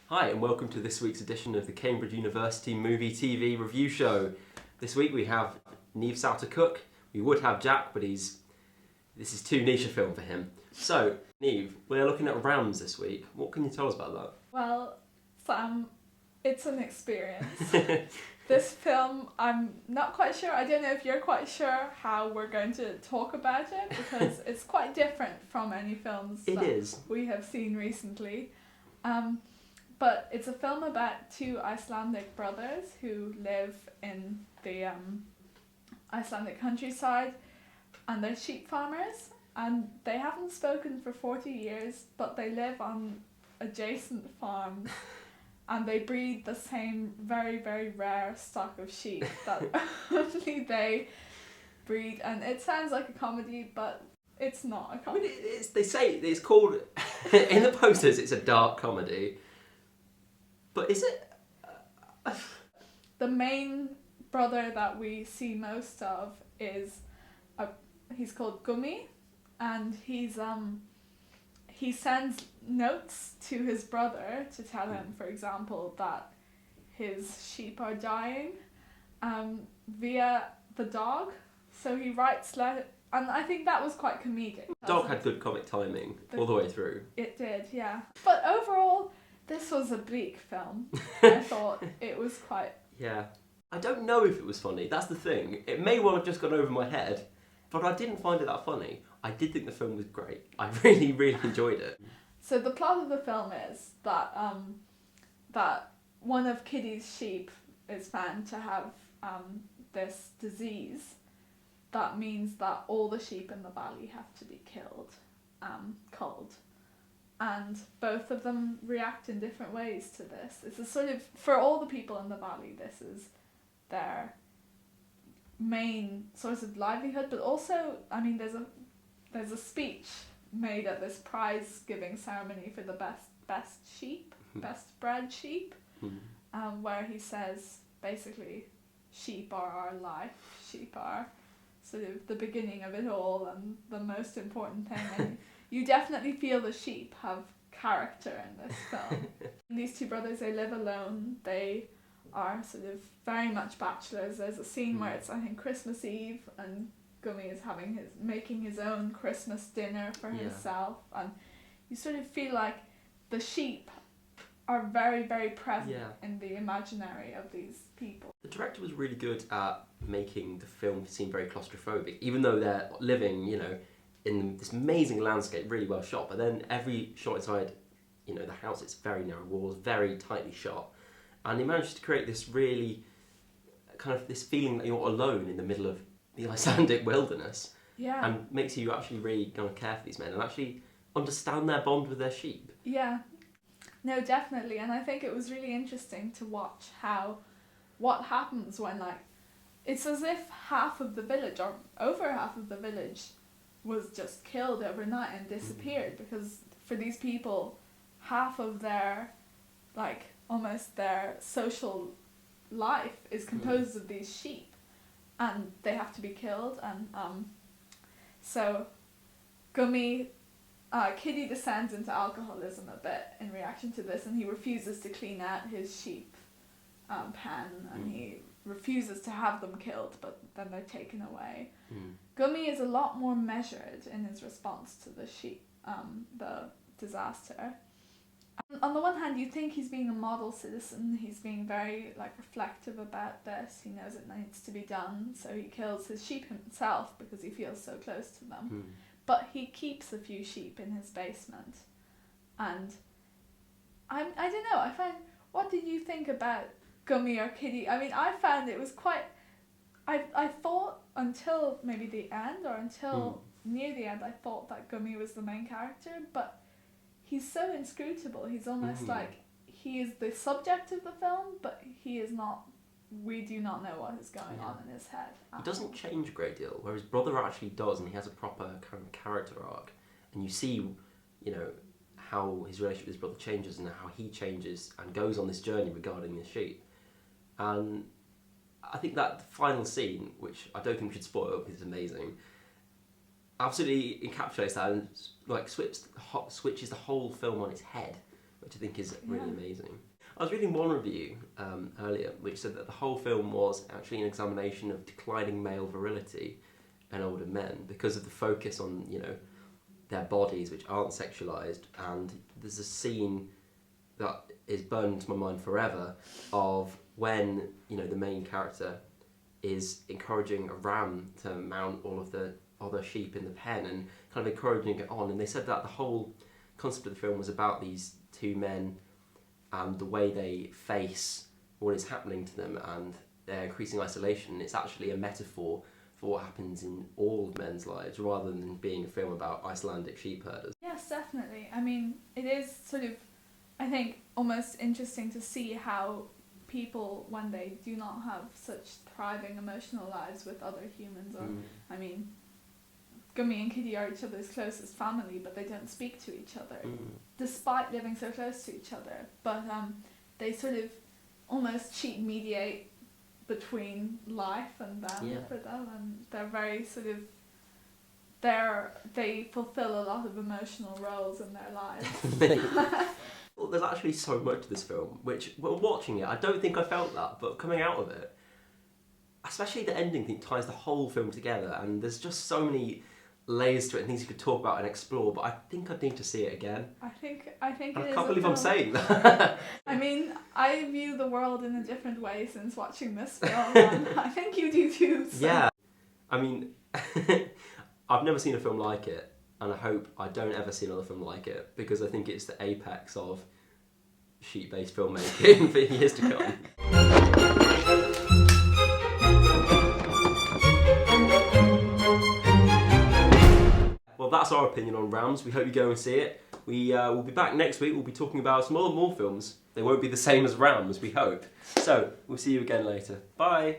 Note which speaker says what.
Speaker 1: Hi and welcome to this week's edition of the Cambridge University Movie TV Review Show. This week we have Niamh Sauter-Cooke. We would have Jack, but this is too niche a film for him. So, Niamh, we're looking at Rams this week. What can you tell us about that?
Speaker 2: Well, Sam, it's an experience. This film, I'm not quite sure, I don't know if you're quite sure how we're going to talk about it, because it's quite different from any films we have seen recently. But it's a film about two Icelandic brothers who live in the Icelandic countryside, and they're sheep farmers, and they haven't spoken for 40 years, but they live on adjacent farms, and they breed the same very, very rare stock of sheep that only they breed. And it sounds like a comedy, but it's not a comedy.
Speaker 1: I mean, they say it's called, in the posters, it's a dark comedy. But is it?
Speaker 2: The main brother that we see most of is he's called Gummi, and he sends notes to his brother to tell him, for example, that his sheep are dying via the dog. So he writes letters, and I think that was quite comedic.
Speaker 1: The dog had good comic timing all the way through.
Speaker 2: It did, yeah. But overall, this was a bleak film. I thought it was quite...
Speaker 1: Yeah. I don't know if it was funny. That's the thing. It may well have just gone over my head, but I didn't find it that funny. I did think the film was great. I really, really enjoyed it.
Speaker 2: So the plot of the film is that that one of Kitty's sheep is found to have this disease that means that all the sheep in the valley have to be culled. And both of them react in different ways to this. It's a sort of, for all the people in the valley, this is their main source of livelihood. But also, I mean, there's a speech made at this prize giving ceremony for the best sheep, best bred sheep, where he says basically, sheep are our life. Sheep are sort of the beginning of it all and the most important thing. And you definitely feel the sheep have character in this film. These two brothers, they live alone. They are sort of very much bachelors. There's a scene where it's, I think, Christmas Eve, and Gummi is making his own Christmas dinner for himself, and you sort of feel like the sheep are very, very present in the imaginary of these people.
Speaker 1: The director was really good at making the film seem very claustrophobic, even though they're living, in this amazing landscape, really well shot, but then every shot inside, the house, it's very narrow walls, very tightly shot, and he managed to create this really kind of this feeling that you're alone in the middle of the Icelandic wilderness, and makes you actually really kind of care for these men and actually understand their bond with their sheep.
Speaker 2: Yeah, no, definitely, and I think it was really interesting to watch what happens when, it's as if half of the village, or over half of the village, was just killed overnight and disappeared, because for these people, half of their, almost their social life is composed of these sheep, and they have to be killed, and so Gummi, Kitty descends into alcoholism a bit in reaction to this, and he refuses to clean out his sheep pen, and he refuses to have them killed, but then they're taken away. Gummi is a lot more measured in his response to the disaster. On the one hand, you think he's being a model citizen. He's being very reflective about this. He knows it needs to be done, so he kills his sheep himself because he feels so close to them. But he keeps a few sheep in his basement, and I don't know. What did you think about Gummi or Kitty? I mean, I found it was quite... I thought until maybe the end, or until near the end, I thought that Gummi was the main character, but he's so inscrutable. He's almost he is the subject of the film, but he is not... We do not know what is going on in his head.
Speaker 1: He doesn't change a great deal, whereas his brother actually does, and he has a proper kind of character arc. And you see, how his relationship with his brother changes and how he changes and goes on this journey regarding the sheep. And I think that final scene, which I don't think we should spoil because it's amazing, absolutely encapsulates that and switches the whole film on its head which I think is really
Speaker 2: Yeah.
Speaker 1: amazing. I was reading one review earlier which said that the whole film was actually an examination of declining male virility in older men because of the focus on, you know, their bodies which aren't sexualised. And there's a scene that is burned into my mind forever of when, you know, the main character is encouraging a ram to mount all of the other sheep in the pen and kind of encouraging it on. And they said that the whole concept of the film was about these two men and the way they face what is happening to them and their increasing isolation. It's actually a metaphor for what happens in all of men's lives rather than being a film about Icelandic sheep herders.
Speaker 2: Yes, definitely. I mean, it is sort of, I think, almost interesting to see how people, when they do not have such thriving emotional lives with other humans, or, I mean, Gummy and Kitty are each other's closest family, but they don't speak to each other, despite living so close to each other. But they sort of almost cheat mediate between life and them for them, and they're very sort of, they fulfill a lot of emotional roles in their lives.
Speaker 1: Well, there's actually so much to this film, which, when watching it, I don't think I felt that, but coming out of it, especially the ending thing ties the whole film together, and there's just so many layers to it and things you could talk about and explore, but I think I'd need to see it again.
Speaker 2: I think it
Speaker 1: I
Speaker 2: is
Speaker 1: can't
Speaker 2: a
Speaker 1: believe I'm
Speaker 2: film.
Speaker 1: saying that.
Speaker 2: I mean, I view the world in a different way since watching this film, and I think you do too. So.
Speaker 1: Yeah. I mean, I've never seen a film like it, and I hope I don't ever see another film like it, because I think it's the apex of sheep-based filmmaking for years to come. Well, that's our opinion on Rams. We hope you go and see it. We'll be back next week. We'll be talking about some more films. They won't be the same as Rams, we hope. So, we'll see you again later. Bye!